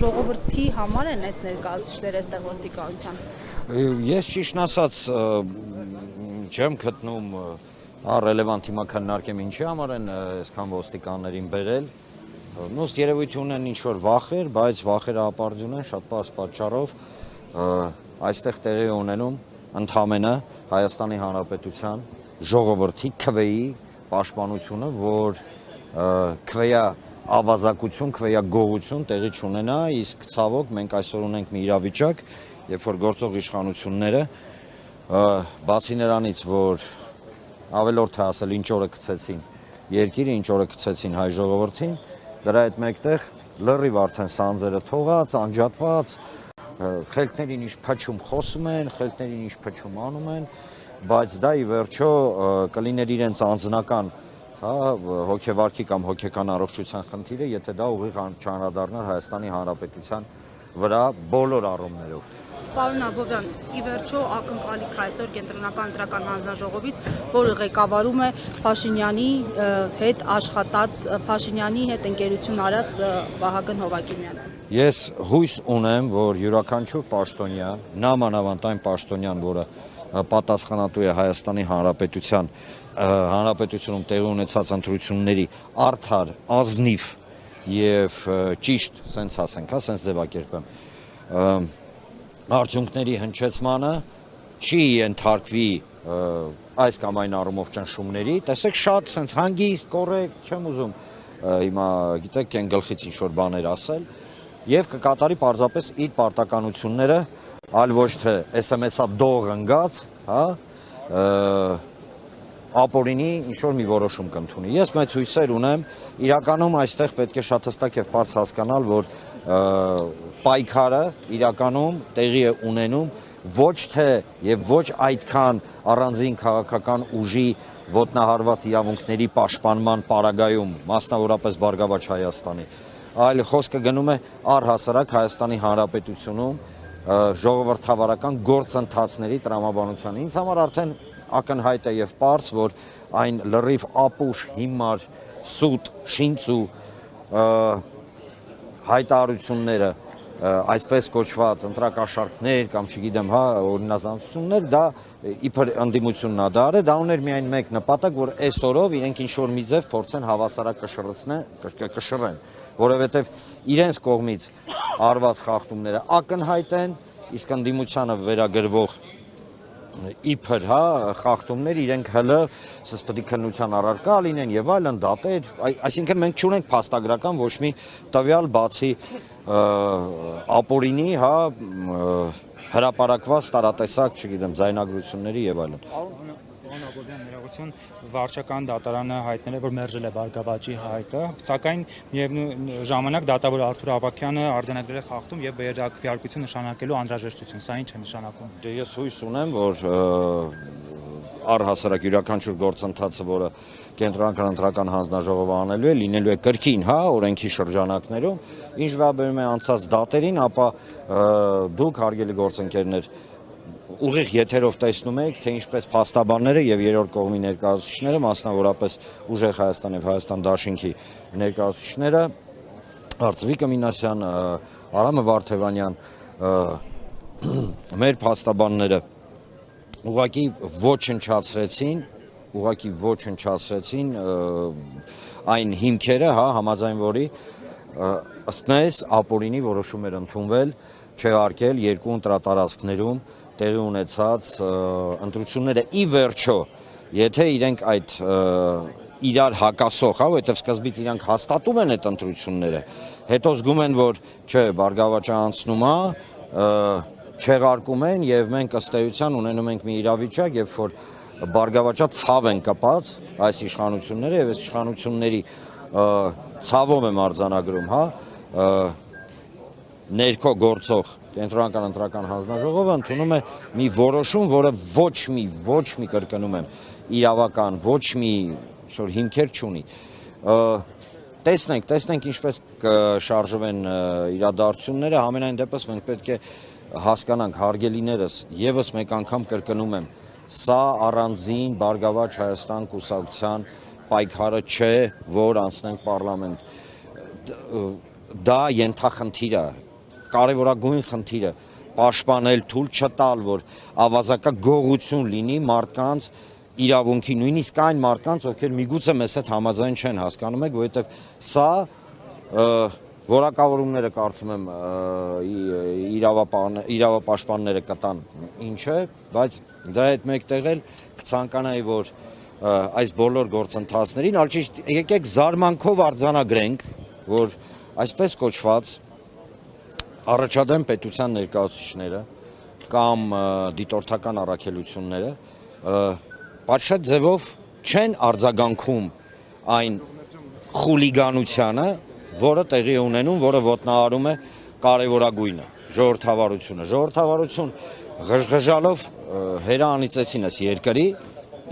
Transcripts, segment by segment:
ժողովրդի համար են այս ներկայացուցիչները այստեղ ոստիկանության։ Ես ճիշտն ասած չեմ գտնում ռելևանտ հիմա քննարկեմ ինչի համար են այսքան ոստիկաններին բերել։ Նույնիսկ երևույթ ունեն ինչ-որ վախեր, բայց վախերը ապարդյուն են շատ պարզ պատճառով այստեղ տեղի ունենում ընդհանրապես Հայաստանի Հանրապետության ժողովրդի քվեի պաշտպանությունը, որ քվեա ավազակություն, քվեա գողություն տեղի չունենա, իսկ ցավոք մենք այսօր ունենք մի իրավիճակ, երբ որ գործող իշխանությունները բացի նրանից, որ ավելորդ է ասել ինչ օրը գցեցին երկիրը, ինչ օրը գցեցին հայ ժողովրդին, դրա հետ մեկտեղ լրիվ արդեն սանձերը թողած, անջատված, խելքներին ինչ փչում խոսում են, խելքներին ինչ փչում անում են, բայց դա ի վերջո կլիներ իրենց անձնական հոգեվարքի կամ հոգեկան առողջության խնդիրը, եթե դա ուղիղ չանդրադառնար Հայաստանի Հանրապետության վրա բոլոր առումներով։ Պարոն Աբովյան, ի վերջո ակնկալիք այսօր կենտրոնական ընտրական հանձնաժողովից, որը ղեկավարում է Փաշինյանի հետ աշխատած, Փաշինյանի հետ ընկերություն արած Վահագն Հովակիմյանը։ Ես հույս ունեմ, որ յուրաքանչյուր պաշտոնյան, նամանավանդ այն պաշտոնյան, որը պատասխանատու է Հայաստանի Հանրապետությունում տեղի ունեցած ընտրությունների արդար, ազնիվ եւ ճիշտ, սենց ասենք, սենց ձևակերպեմ, արդյունքների հնչեցմանը չի ենթարկվի այս կամ այն առումով ճնշումների, տեսեք շատ սենց հանգիստ, կոռեկտ, չեմ ուզում հիմա գիտեք այն գլխից ինչ-որ բաներ ասել, եւ կկատարի պարզապես իր պարտականությունները, այլ ոչ թե SMS-ա դող ընկած, ապօրինի ինչ-որ մի որոշում կընդունի։ Ես մեծ հույսեր ունեմ, իրականում այստեղ պետք է շատ հստակ եւ բարձ հասկանալ, որ պայքարը իրականում տեղի է ունենում ոչ թե եւ ոչ այդքան առանձին քաղաքական ուժի ոտնահարված իրավունքների պաշտպանման պարագայում, մասնավորապես Բարգավաճ Հայաստանի, այլ խոսքը գնում է առհասարակ Հայաստանի Հանրապետությունում ժողովրդավարական գործընթացների տրամաբանության։ Ինձ համար արդեն ակնհայտ է եւ պարզ, որ այն լրիվ ապուշ, հիմար, սուտ, շինծու հայտարարությունները, այսպես կոչված ընտրակաշառքներ կամ չգիտեմ, օրինազանություններ, դա իբր ընդդիմությունն է դա արել, դա ուներ միայն մեկ նպատակ, որ այսօրով իրենք ինչ-որ մի ձև փորձեն հավասարակ կշռեն, որովհետև իրենց կողմից արված խախտումները ակնհայտ են, իսկ ընդդիմությանը վերագրվող իբր խախտումներ իրենք հլը սպիտի քննության առարկա լինեն եւ այլն դատեր, այսինքն մենք չունենք փաստագրական ոչ մի տվյալ բացի ապօրինի հրապարակված տարատեսակ, չգիտեմ, ձայնագրությունների եւ այլն։ Պարոն Աբովյան, ներողություն, վարչական դատարանը հայտնել է, որ մերժել է Բարգավաճի հայտը, սակայն միևնույն ժամանակ դատավոր Արթուր Ավագյանը արձանագրել է խախտում եւ քվեարկություն նշանակելու անհրաժեշտություն, սա ինչ է նշանակում։ Դե ես հույս ունեմ, որ առհասարակ յուրաքանչյուր գործընթացը, որը կենտրոնական ընտրական հանձնաժողովը անելու է, լինելու է կրկին, օրենքի շրջանակներում, ինչ վերաբերում է անցած դատերին, ապա դուք հարգելի գործընկերներ ուղիղ եթերով տեսնում եք, թե ինչպես փաստաբանները եւ երրորդ կողմի ներկայացուցիչները, մասնավորապես Ուժեղ Հայաստան եւ Հայաստան Դաշինքի ներկայացուցիչները, Արծվիկ Մինասյան, Արամը Վարդևանյան, մեր փաստաբանները ուղղակի ոչնչացրեցին այն հիմքերը, համաձայն որի ըստ մեզ ապօրինի որոշում էր ընդունվել չեղարկել երկու ընտրատարածքներում տեղի ունեցած ընտրությունները ի վերջո, եթե իրենք այդ իրար հակասող, որովհետև սկզբից իրանք հաստատում են այդ ընտրությունները, հետո զգում են, որ չէ, Բարգավաճը անցնում է, չեղարկում են եւ մենք ըստ էության ունենում ենք մի իրավիճակ, երբ որ Բարգավաճա ցավ են կպած այս իշխանությունները եւ այս իշխանությունների ցավով եմ արձանագրում, ներքո գործող կենտրոնական ընտրական հանձնաժողովը ընդունում է մի որոշում, որը ոչ մի կրկնում եմ, իրավական, ոչ մի հիմքեր չունի։ Տեսնենք ինչպես կշարժվեն իրադարձությունները, համենայն դեպս մենք պետք է հասկանանք, հարգելիներս, եւս մեկ անգամ կրկնում եմ, սա առանձին Բարգավաճ Հայաստան կուսակցության պայքարը չէ, որ անցնենք պարլամենտ։ Դա ենթախնդիր է, կարևորագույն խնդիրը պաշտպանել, թույլ չտալ, որ ավազակագողություն լինի մարդկանց իրավունքի, նույնիսկ այն մարդկանց, ովքեր միգուցե մեզ հետ համաձայն չեն, հասկանում եք, որովհետև սա որակավորումները կարծում եմ իրավապաշտպանները կտան ինչ է, բայց դրա հետ մեկտեղ էլ կցանկանայի, որ այս բոլոր գործընթացներին, ալչիշտ եկեք զարմանքով արձանագրենք, որ այսպես կոչված առաջադեմ պետության ներկայացուցիչները կամ դիտորդական առաքելությունները պատշաճ ձևով չեն արձագանքում այն խուլիգանությանը, որը տեղի ունենում, որը ոտնահարում է կարևորագույնը, ժողովրդավարությունը։ Ժողովրդավարություն ղժղժալով հերանիծեցին այս երկրի,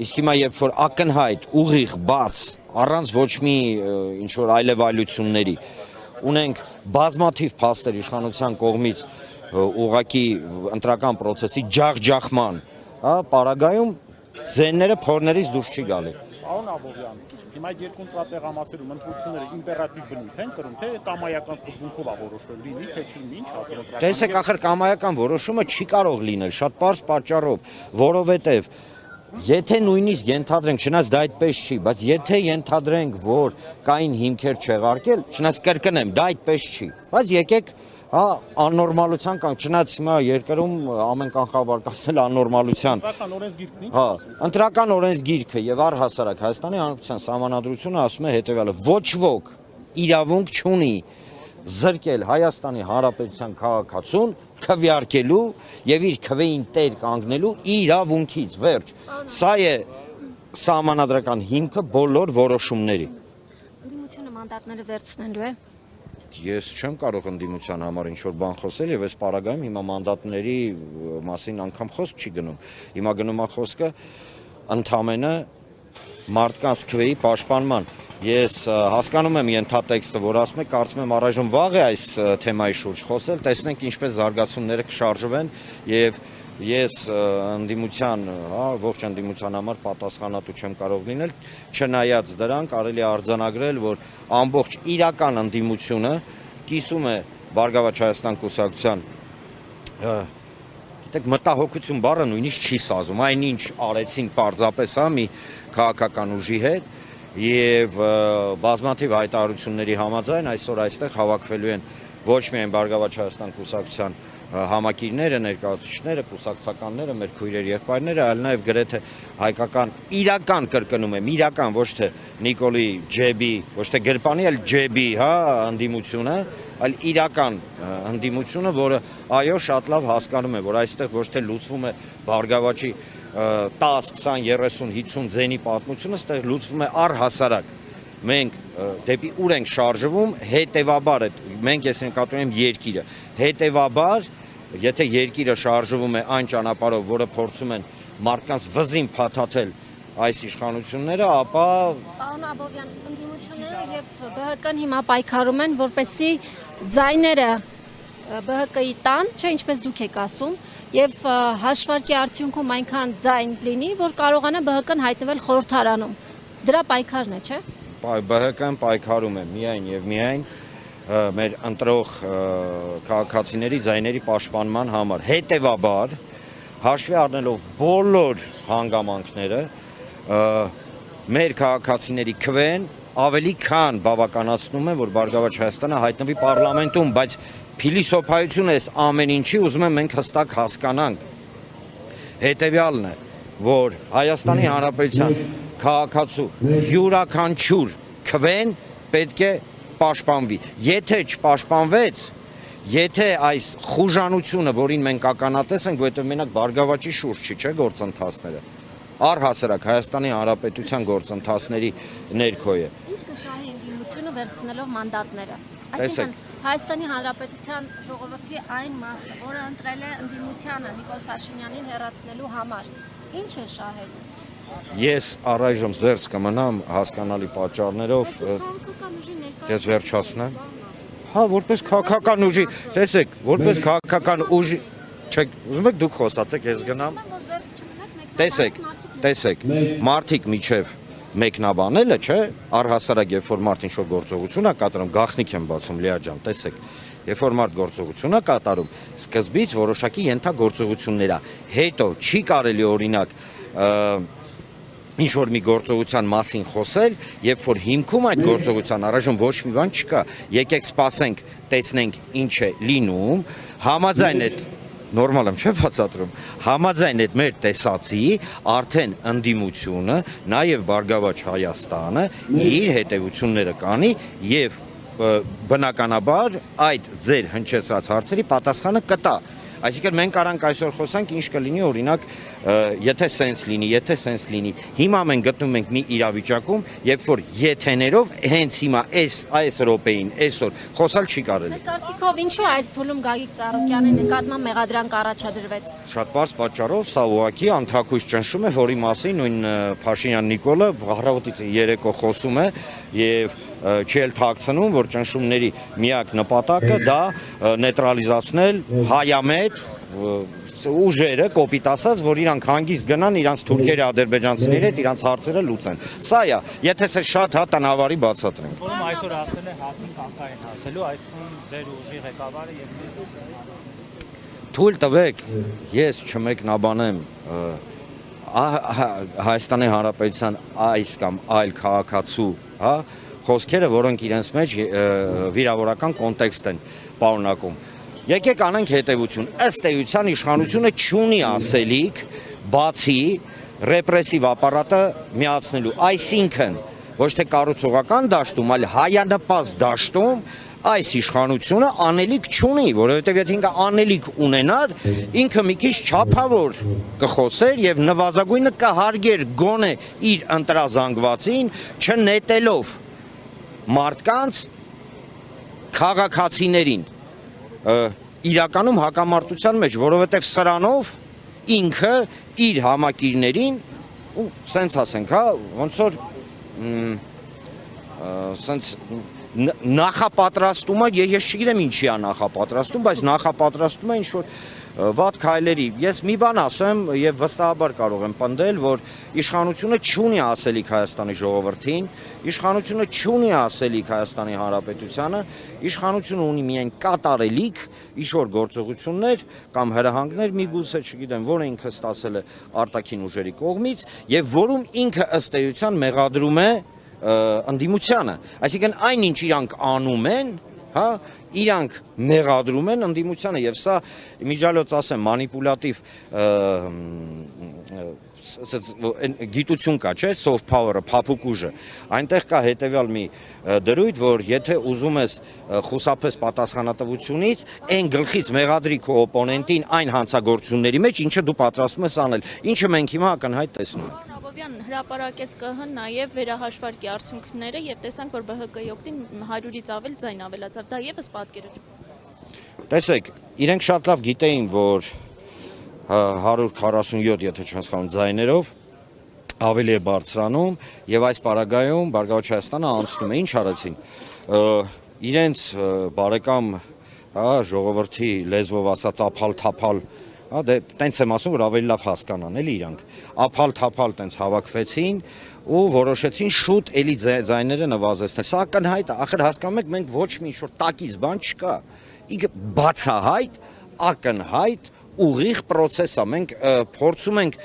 իսկ հիմա երբ որ ակնհայտ, ուղիղ, բաց, առանց ոչ մի ինչ-որ այլևայլությունների ունենք բազմաթիվ փաստեր իշխանության կողմից ուղղակի ընտրական պրոցեսի ջախջախման, պարագայում ձենները փորներից դուրս չի գալի։ Պարոն Աբովյան, հիմա այդ երկու ընտրատեղամասերում ընտրությունները իմպերատիվ բնույթ են կրում, թե կամայական սկզբունքով է որոշվել, լինի, թե չի լինի, ինչ ասել ընտրական։ Տեսեք, ախր կամայական որոշումը չի կարող լինել շատ պարզ պատճառով, որովհետև եթե նույնիսկ ենթադրենք, չնայած դա այդպես չի, բայց եթե ենթադրենք, որ կային հիմքեր չեղարկել, չնայած կրկնեմ, դա այդպես չի, բայց եկեք աննորմալության կամ չնայած հիմա երկրում ամեն կանխավարկածել աննորմալության։ Ընտրական օրենսգիրքն ինչ։ Ընտրական օրենսգիրքը եւ առհասարակ Հայաստանի Հանրապետության Սահմանադրությունը ասում է հետեւյալը. ոչ ոք իրավունք չունի զրկել Հայաստանի Հանրապետության քաղաքացուն քվեարկելու եւ իր քվեին տեր կանգնելու իրավունքից, վերջ։ Սա է սահմանադրական հիմքը բոլոր որոշումների։ Ընդդիմությունը մանդատները վերցնելու է։ Ես չեմ կարող ընդդիմության համար ինչ-որ բան խոսել եւ այս պարագայում հիմա մանդատների մասին անգամ խոսք չի գնում։ Հիմա գնում է խոսքը ընդամենը մարդկանց քվեի պաշտպանման։ Ես հասկանում եմ ենթատեքստը, որ ասում է, կարծում եմ առայժմ վաղ է այս թեմայի շուրջ խոսել, տեսնենք ինչպես զարգացումները կշարժվեն եւ ես ընդդիմության, ողջ ընդդիմության համար պատասխանատու չեմ կարող լինել, չնայած դրան կարելի է արձանագրել, որ ամբողջ իրական ընդդիմությունը կիսում է Բարգավաճ Հայաստան կուսակցության գիտեք, մտահոգություն բառը նույնիսկ չի սազում, այնինչ արեցին պարզապես մի քաղաքական ուժի հետ եւ բազմաթիվ հայտարարությունների համաձայն այսօր այստեղ հավաքվելու են ոչ միայն Բարգավաճ Հայաստան կուսակցության համակիրները, ներկայացուցիչները, կուսակցականները, մեր քույրեր, եղբայրները, այլ նաև գրեթե հայկական իրական կրկնում եմ, իրական ոչ թե Նիկոլի ջեբի, ոչ թե գրպանի, այլ ջեբի, ընդդիմությունը, այլ իրական ընդդիմությունը, որը այո, շատ լավ հասկանում է, որ այստեղ ոչ թե լուծվում է Բարգավաճի 10, 20, 30, 50 ձենի պատմությունը, այստեղ լուծվում է առհասարակ։ Մենք դեպի ուր ենք շարժվում, հետևաբար մենք ես նկատում եմ երկիրը, հետևաբար եթե երկիրը շարժվում է այն ճանապարհով, որը փորձում են մարդկանց վզին փաթաթել այս իշխանությունները, ապա Պարոն Աբովյան, ընդդիմությունները եւ ԲՀԿ-ն հիմա պայքարում են, որպեսզի ձայները ԲՀԿ-ի տան, չէ, ինչպես դուք եք ասում, եւ հաշվարկի արդյունքում այնքան ձայն լինի, որ կարողանա ԲՀԿ-ն հայտնվել խորհրդարանում։ Դրա պայքարն է, չէ՞։ ԲՀԿ-ն պայքարում է միայն եւ միայն մեր ընտրող քաղաքացիների ձայների պաշտպանման համար։ Հետևաբար, հաշվի առնելով բոլոր հանգամանքները, մեր քաղաքացիների քվեն ավելի քան բավականացնում է, որ Բարգավաճ Հայաստանը հայտնվի պարլամենտում, բայց փիլիսոփայությունը այս ամեն ինչի ուզում եմ մենք հստակ հասկանանք։ Հետևյալն է, որ Հայաստանի Հանրապետության քաղաքացու յուրաքանչյուր քվեն պետք է պաշտպանվի։ Եթե չպաշտպանվեց, եթե այս խուժանությունը, որին մենք ականատես ենք, որովհետև մենակ Բարգավաճի շուրջ չի, չէ, գործընթացները, առհասարակ Հայաստանի Հանրապետության գործընթացների ներքո է։ Ինչ կշահի ընդդիմությունը վերցնելով մանդատները։ Տեսեք, Հայաստանի Հանրապետության ժողովրդի այն մասը, որը ընտրել է ընդդիմությանը Նիկոլ Փաշինյանին հեռացնելու համար, ինչ է շահելու։ Ես առայժմ զերծ կմնամ հասկանալի պատճառներով, ես վերջացնեմ։ Հա, որպես քաղաքական ուժի, տեսեք, որպես քաղաքական ուժի, չեք, ուզում եք դուք խոսացեք, ես գնամ։ Տեսեք, մարդիկ միջև մեկնաբանելը, չէ, առհասարակ երբ որ մարդ ինչ-որ գործողություն է կատարում, գաղտնիք եմ բացում, Լիա ջան, տեսեք։ երբ որ մարդ գործողություն է կատարում, սկզբից որոշակի ենթագործողություններ է, հետո չի կարելի օրինակ ինչ որ մի գործողության մասին խոսել, երբ որ հիմքում այդ գործողության առայժմ ոչ մի բան չկա, եկեք սպասենք, տեսնենք ինչ է լինում, համաձայն այդ նորմալ եմ չէ՞ բացատրում, համաձայն այդ մեր տեսածի արդեն ընդդիմությունը, նաև Բարգավաճ Հայաստանը իր հետևությունները կանի եւ բնականաբար այդ ձեր հնչեցած հարցերի պատասխանը կտա։ Այսինքն մենք առանք այսօր խոսանք ինչ կլինի օրինակ եթե սենց լինի, հիմա մենք գտնում ենք մի իրավիճակում, երբ որ եթեներով հենց հիմա այս րոպեին, այսօր խոսալ չի կարելի։ Կարծիքով ինչու այս փուլում Գագիկ Ծառուկյանի նկատմամբ մեղադրանք առաջադրվեց։ Շատ բարձ պատճառով սա ուղղակի անթակույց ճնշում է, որի մասին նույն Փաշինյան Նիկոլը առավոտից երեկո խոսում է եւ չի էլ թաքցնում, որ ճնշումների միակ նպատակը դա նեյտրալիզացնել հայամետ ուժերը, կոպիտ ասած, որ իրանք հանգիստ գնան իրանք թուրքերի, ադրբեջանցիների հետ իրանք հարցերը լուծեն։ Սա է, եթե սա շատ հա տնավարի բացատրենք։ Որում այսօր ասել է հացին կանքային ասելու, այսօր ձեր ուժի ղեկավարը եւ Թույլ տվեք, ես չմեկնաբանեմ Հայաստանի Հանրապետության այս կամ այլ քաղաքացու, հա, խոսքերը, որոնք իրենց մեջ վիրավորական կոնտեքստ են պարունակում։ Եկեք անենք հետևություն, ըստ էության իշխանությունը չունի ասելիք, բացի ռեպրեսիվ ապարատը միացնելու, այսինքն ոչ թե կառուցողական դաշտում, այլ հայանպաստ դաշտում այս իշխանությունը անելիք չունի, որովհետև եթե ինքը անելիք ունենար, ինքը մի քիչ չափավոր կխոսեր եւ նվազագույնը կհարգեր գոնե իր ընտրազանգվածին, չնետելով մարդկանց քաղաքացիներին իրականում հակամարտության մեջ, որովհետև սրանով ինքը իր համակիրներին ու սենց ասենք, հա, ոնց որ սենց նախապատրաստում է, ես չգիտեմ ինչի է նախապատրաստում, բայց նախապատրաստում է ինչ որ վատ քայլերի։ Ես մի բան ասեմ եւ վստահաբար կարող եմ պնդել, որ իշխանությունը չունի ասելիք Հայաստանի ժողովրդին, իշխանությունը չունի ասելիք Հայաստանի Հանրապետությանը, իշխանությունը ունի միայն կատարելիք ինչ որ գործողություններ կամ հրահանգներ, միգուցե չգիտեմ, որը ինքը ստացել է արտաքին ուժերի կողմից եւ որում ինքը ըստ էության մեղադրում է ընդդիմությանը։ Այսինքն այնինչ իրանք անում են, հա, իրանք մեղադրում են ընդդիմությանը եւ սա միջալոց ասեմ մանիպուլատիվ գիտություն կա, չէ, soft power-ը, փափուկ ուժը։ Այնտեղ կա հետեւյալ մի դրույթ, որ եթե ուզում ես խուսափես պատասխանատվությունից, այն գլխից մեղադրի քո օպոնենտին այն հանցագործությունների մեջ, ինչը դու պատրաստում ես անել, ինչը մենք հիմա ակնհայտ տեսնում ենք։ Հրապարակեց ԿՀ-ն նաև վերահաշվարկի արդյունքները եւ տեսանք, որ ԲՀԿ-ի օգտին 100-ից ավել ձայն ավելացավ։ Դա եւս պատկերը չէ։ Տեսեք, իրենք շատ լավ գիտեին, որ 147, եթե չհասկանում ձայներով ավելի է բարձրանում եւ այս պարագայում Բարգավաճ Հայաստանը անցնում է, ինչ արեցին։ Իրենց բարեկամ, ժողովրդի լեզվով ասած ափալ-թափալ դե տենց եմ ասում, որ ավելի լավ հասկանան, էլի իրանք։ Ափալ-թափալ տենց հավաքվեցին ու որոշեցին շուտ էլի ձայները նվազեցնել։ Սա ակնհայտ է, ախր հասկանում եք, մենք ոչ մի ինչ-որ տակից բան չկա։ Ինքը բացահայտ, ակնհայտ, ուղիղ պրոցես է։ Մենք փորձում ենք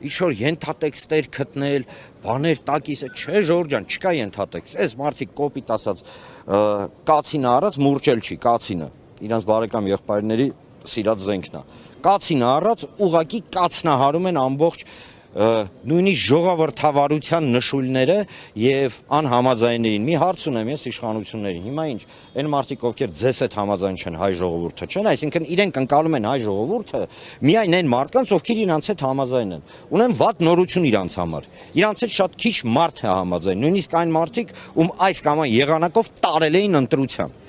ինչ-որ ենթատեքստեր գտնել, բաներ տակիսը, չէ Ժորժ ջան, չկա ենթատեքստ։ Այս մարդիկ կոպիտ ասած կացինը առած մուրճել չի, կացինը։ Իրանց բարեկամ եղբայրների սիրած զենքն է։ Կացինը առած ուղակի կացնահարում են ամբողջ նույնիսկ ժողովրդավարության նշույլները եւ անհամաձայններին։ Մի հարց ունեմ ես իշխանություններին։ Հիմա ինչ, այն մարդիկ, ովքեր ձեզ հետ համաձայն չեն, հայ ժողովուրդը չեն, այսինքն իրենք ընկալում են հայ ժողովուրդը միայն այն մարդկանց, ովքեր իրանց հետ համաձայն են։ Ունեն վատ նորություն իրանց համար։ Իրանց հետ շատ քիչ մարդ է համաձայն, նույնիսկ այն մարդիկ, ում այս կամ այն եղանակով տարել էին ընտրության։